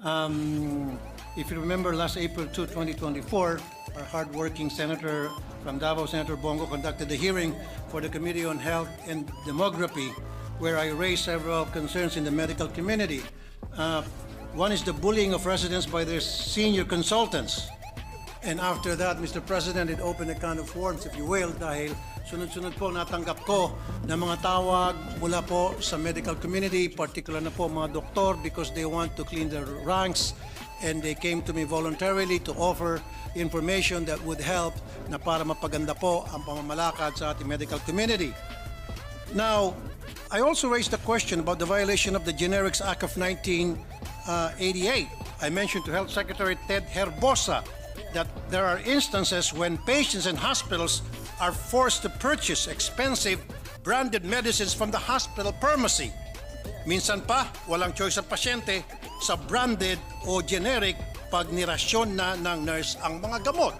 If you remember, last April 2, 2024, our hardworking senator from Davao, Senator Bongo, conducted a hearing for the Committee on Health and Demography, where I raised several concerns in the medical community. One is the bullying of residents by their senior consultants. And after that, Mr. President, it opened a can of worms, if you will, dahil sunod-sunod po natanggap ko na mga tawag mula po sa medical community, particular na po mga doktor, because they want to clean their ranks, and they came to me voluntarily to offer information that would help na para mapaganda po ang pamamalakad sa ating medical community. Now, I also raised the question about the violation of the Generics Act of 1988. I mentioned to Health Secretary Ted Herbosa that there are instances when patients and hospitals are forced to purchase expensive branded medicines from the hospital pharmacy. Minsan pa, walang choice ang pasyente sa branded o generic pag nirasyon na ng nurse ang mga gamot.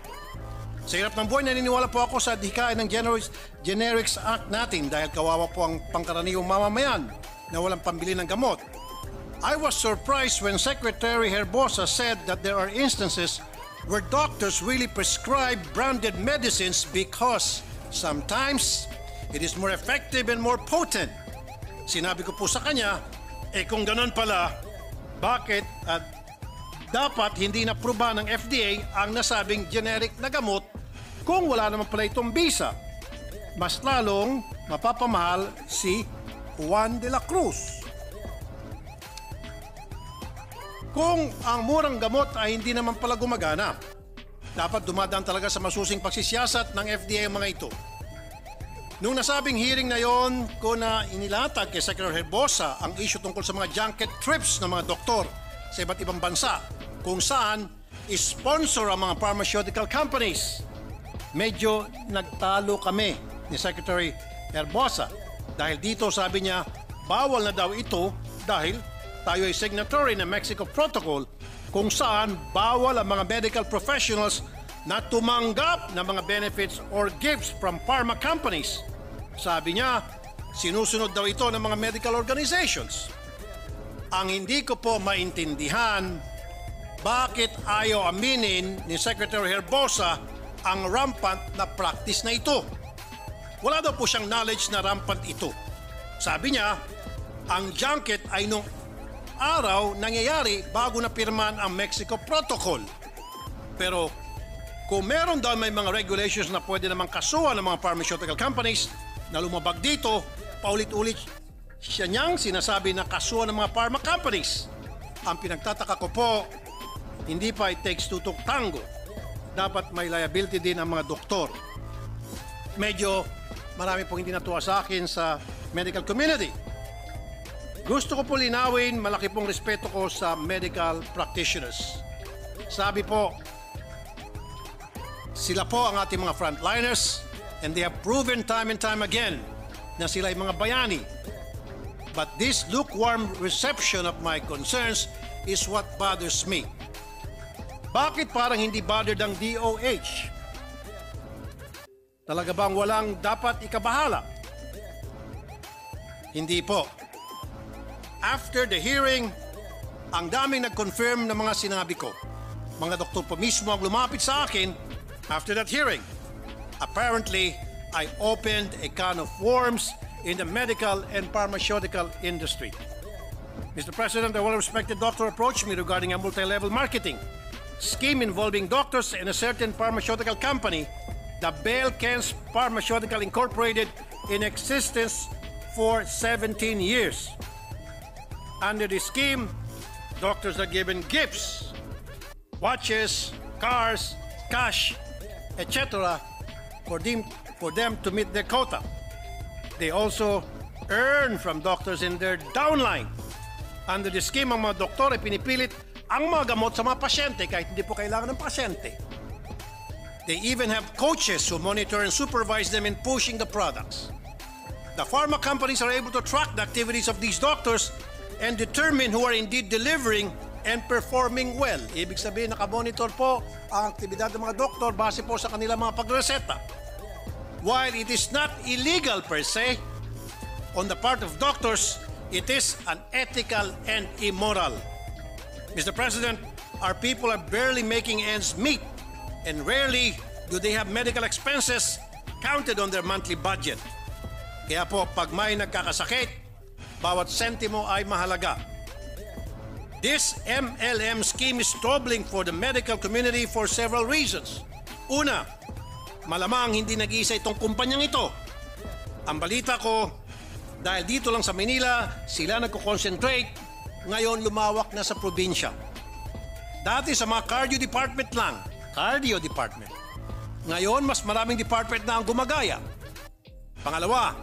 Sa hirap ng buhay, naniniwala po ako sa dikain ng Generics Act natin dahil kawawa po ang pangkaraniwang mamamayan na walang pambili ng gamot. I was surprised when Secretary Herbosa said that there are instances where doctors really prescribe branded medicines because sometimes it is more effective and more potent. Sinabi ko po sa kanya, kung ganun pala, bakit dapat hindi na-aproba ng FDA ang nasabing generic na gamot kung wala naman pala itong bisa? Mas lalong mapapamahal si Juan de la Cruz. Kung ang murang gamot ay hindi naman pala gumagana, dapat dumadaan talaga sa masusing pagsisiyasat ng FDA ang mga ito. Nung nasabing hearing na yon, ko na inilatag kay Secretary Herbosa ang issue tungkol sa mga junket trips ng mga doktor sa iba't ibang bansa kung saan sponsor ang mga pharmaceutical companies. Medyo nagtalo kami ni Secretary Herbosa dahil dito sabi niya bawal na daw ito dahil tayo ay signatory ng Mexico Protocol kung saan bawal ang mga medical professionals na tumanggap ng mga benefits or gifts from pharma companies. Sabi niya, sinusunod daw ito ng mga medical organizations. Ang hindi ko po maintindihan, bakit ayaw aminin ni Secretary Herbosa ang rampant na practice na ito? Wala daw po siyang knowledge na rampant ito. Sabi niya, ang junket ay nung araw nangyayari bago na pirmahan ang Mexico Protocol. Pero kung meron daw may mga regulations na pwede namang kasuhan ng mga pharmaceutical companies na lumabag dito, paulit-ulit siya niyang sinasabi na kasuhan ng mga pharma companies. Ang pinagtataka ko po, hindi pa it takes two to tango. Dapat may liability din ang mga doktor. Medyo marami pong hindi natuwa sa akin sa medical community. Gusto ko po linawin, malaki pong respeto ko sa medical practitioners. Sabi po, sila po ang ating mga frontliners and they have proven time and time again na sila ay mga bayani. But this lukewarm reception of my concerns is what bothers me. Bakit parang hindi bothered ang DOH? Talaga bang walang dapat ikabahala? Hindi po. After the hearing, ang daming nag-confirm ng mga sinabi ko. Mga doktor po mismo ang lumapit sa akin after that hearing. Apparently, I opened a can of worms in the medical and pharmaceutical industry. Mr. President, a well-respected doctor approached me regarding a multi-level marketing scheme involving doctors and a certain pharmaceutical company, the Belkens Pharmaceutical Incorporated, in existence for 17 years. Under the scheme, doctors are given gifts, watches, cars, cash, etc. for them to meet their quota. They also earn from doctors in their downline. Under the scheme, ang mga doktor ay pinipilit ang mga gamot sa mga pasyente kahit hindi po kailangan ng pasyente. They even have coaches who monitor and supervise them in pushing the products. The pharma companies are able to track the activities of these doctors and determine who are indeed delivering and performing well. Ibig sabihin, nakamonitor po ang aktibidad ng mga doktor base po sa kanilang mga pagreseta. While it is not illegal per se, on the part of doctors, it is unethical and immoral. Mr. President, our people are barely making ends meet and rarely do they have medical expenses counted on their monthly budget. Kaya po, pag may nagkakasakit, bawat sentimo ay mahalaga. This MLM scheme is troubling for the medical community for several reasons. Una, malamang hindi nag-iisa itong kumpanyang ito. Ang balita ko, dahil dito lang sa Manila, sila nagko-concentrate, ngayon lumawak na sa probinsya. Dati sa mga cardio department lang, cardio department. Ngayon, mas maraming department na ang gumagaya. Pangalawa,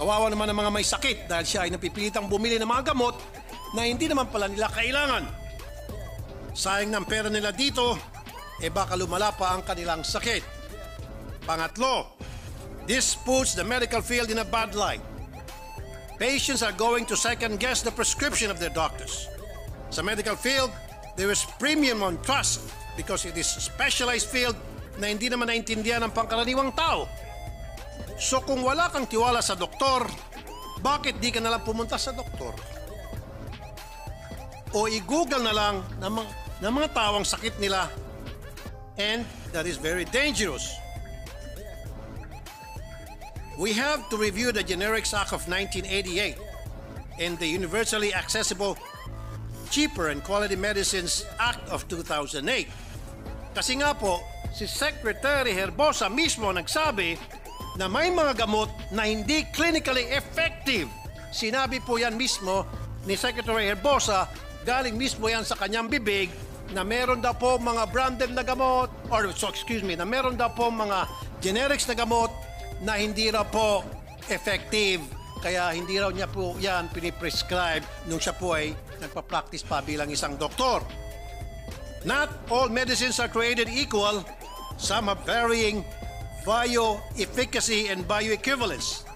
kawawa naman ang mga may sakit dahil siya ay napipilitang bumili ng mga gamot na hindi naman pala nila kailangan. Sayang ng pera nila dito, baka lumala pa ang kanilang sakit. Pangatlo, this puts the medical field in a bad light. Patients are going to second-guess the prescription of their doctors. Sa medical field, there is premium on trust because it is a specialized field na hindi naman naintindihan ng pangkaraniwang tao. So kung wala kang tiwala sa doktor, bakit di ka nalang pumunta sa doktor? O i-google na lang ng mga tao ang sakit nila, and that is very dangerous. We have to review the Generics Act of 1988 and the Universally Accessible, Cheaper and Quality Medicines Act of 2008. Kasi nga po, si Secretary Herbosa mismo nagsabi na may mga gamot na hindi clinically effective. Sinabi po yan mismo ni Secretary Herbosa, galing mismo yan sa kanyang bibig, na meron daw po mga branded na gamot, na meron daw po mga generics na gamot na hindi raw po effective. Kaya hindi raw niya po yan piniprescribe nung siya po ay nagpa-practice pa bilang isang doktor. Not all medicines are created equal. Some have varying bioefficacy and bioequivalence.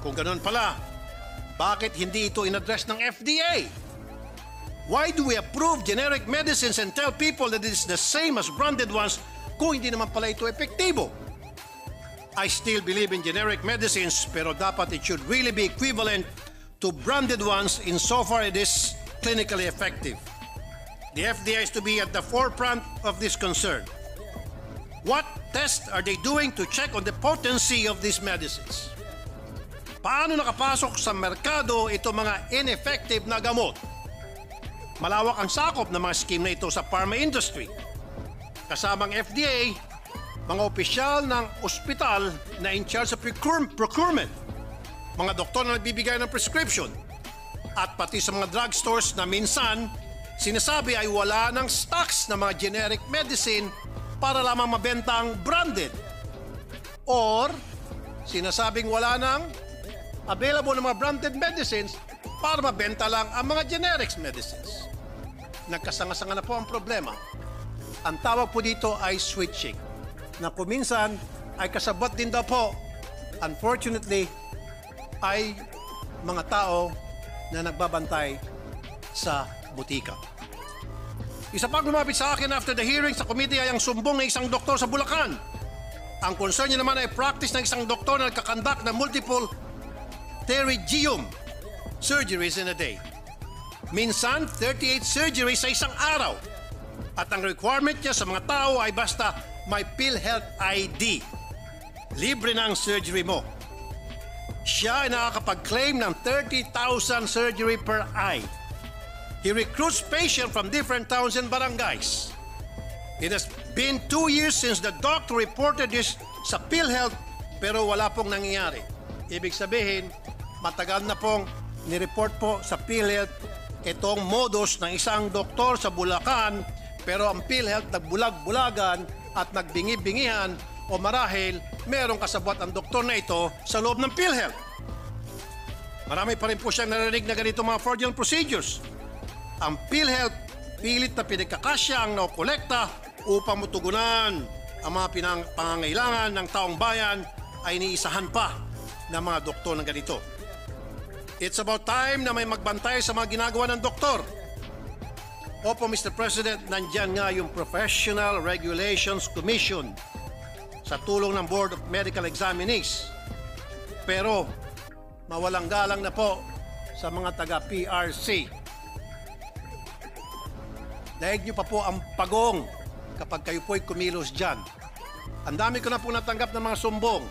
Kung ganoon pala, bakit hindi ito in-address ng FDA? Why do we approve generic medicines and tell people that it is the same as branded ones kung hindi naman pala ito epektibo? I still believe in generic medicines, pero dapat it should really be equivalent to branded ones insofar it is clinically effective. The FDA is to be at the forefront of this concern. What tests are they doing to check on the potency of these medicines? Paano nakapasok sa merkado ito mga ineffective na gamot? Malawak ang sakop ng mga scheme na ito sa pharma industry. Kasamang FDA, mga opisyal ng ospital na in charge sa procurement, mga doktor na nagbibigay ng prescription, at pati sa mga drugstores na minsan sinasabi ay wala ng stocks na mga generic medicine para lamang mabenta ang branded. Or sinasabing wala ng available na mga branded medicines para mabenta lang ang mga generics medicines. Nagkasanga-sanga na po ang problema. Ang tawag po dito ay switching, na kuminsan ay kasabot din daw po, unfortunately, ay mga tao na nagbabantay sa butika. Isa pang lumapit sa akin after the hearing sa committee ay ang sumbong ng isang doktor sa Bulacan. Ang concern niya naman ay practice ng isang doktor na nagkakandak ng multiple pterygium surgeries in a day. Minsan, 38 surgeries sa isang araw. At ang requirement niya sa mga tao ay basta may PhilHealth ID. Libre na ang surgery mo. Siya ay nakakapag-claim ng 30,000 surgery per eye. He recruits patients from different towns and barangays. It has been 2 years since the doctor reported this sa PhilHealth, pero wala pong nangyayari. Ibig sabihin, matagal na pong nireport po sa PhilHealth itong modus ng isang doktor sa Bulacan, pero ang PhilHealth nagbulag-bulagan at nagbingi-bingihan o marahil merong kasabwat ang doktor na ito sa loob ng PhilHealth. Marami pa rin po siyang narinig na ganito mga fraudulent procedures. Ang PhilHealth pilit na pinagkakasya ang naokolekta upang mutugunan ang mga pangangailangan ng taong bayan ay iniisahan pa ng mga doktor ng ganito. It's about time na may magbantay sa mga ginagawa ng doktor. Opo, Mr. President, nandyan nga yung Professional Regulations Commission sa tulong ng Board of Medical Examinees. Pero mawalang galang na po sa mga taga-PRC. daig nyo pa po ang pagong kapag kayo po'y kumilos dyan. Ang dami ko na po natanggap ng mga sumbong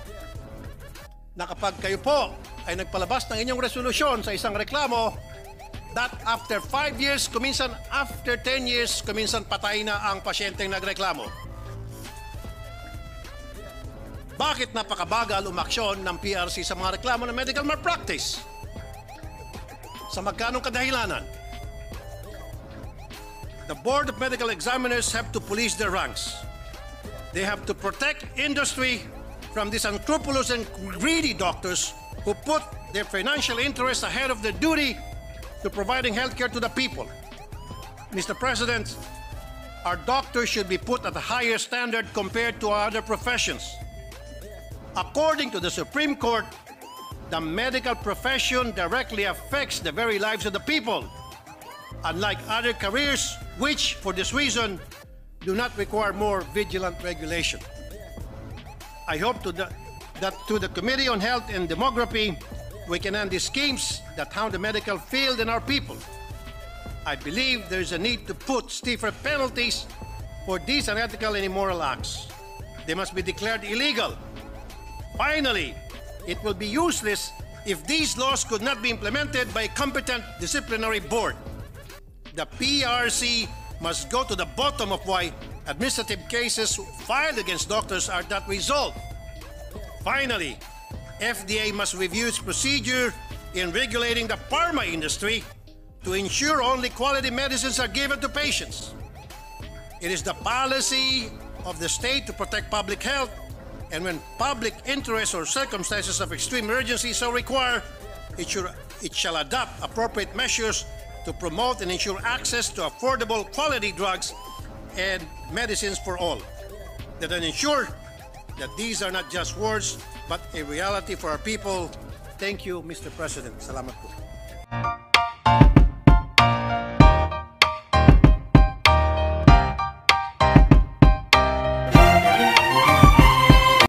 na kapag kayo po ay nagpalabas ng inyong resolusyon sa isang reklamo, that after 5 years, kuminsan after 10 years, kuminsan patay na ang pasyenteng nagreklamo. Bakit napakabagal umaksyon ng PRC sa mga reklamo ng medical malpractice? Sa magkanong kadahilanan? The Board of Medical Examiners have to police their ranks. They have to protect industry from these unscrupulous and greedy doctors who put their financial interests ahead of their duty to providing healthcare to the people. Mr. President, our doctors should be put at a higher standard compared to other professions. According to the Supreme Court, the medical profession directly affects the very lives of the people, unlike other careers which, for this reason, do not require more vigilant regulation. I hope that to the Committee on Health and Demography, we can end these schemes that harm the medical field and our people. I believe there is a need to put stiffer penalties for these unethical and immoral acts. They must be declared illegal. Finally, it will be useless if these laws could not be implemented by a competent disciplinary board. The PRC must go to the bottom of why administrative cases filed against doctors are not resolved. Finally, FDA must review its procedure in regulating the pharma industry to ensure only quality medicines are given to patients. It is the policy of the state to protect public health, and when public interest or circumstances of extreme emergency so require, it shall adopt appropriate measures to promote and ensure access to affordable quality drugs and medicines for all. That ensure that these are not just words, but a reality for our people. Thank you, Mr. President. Salamat po.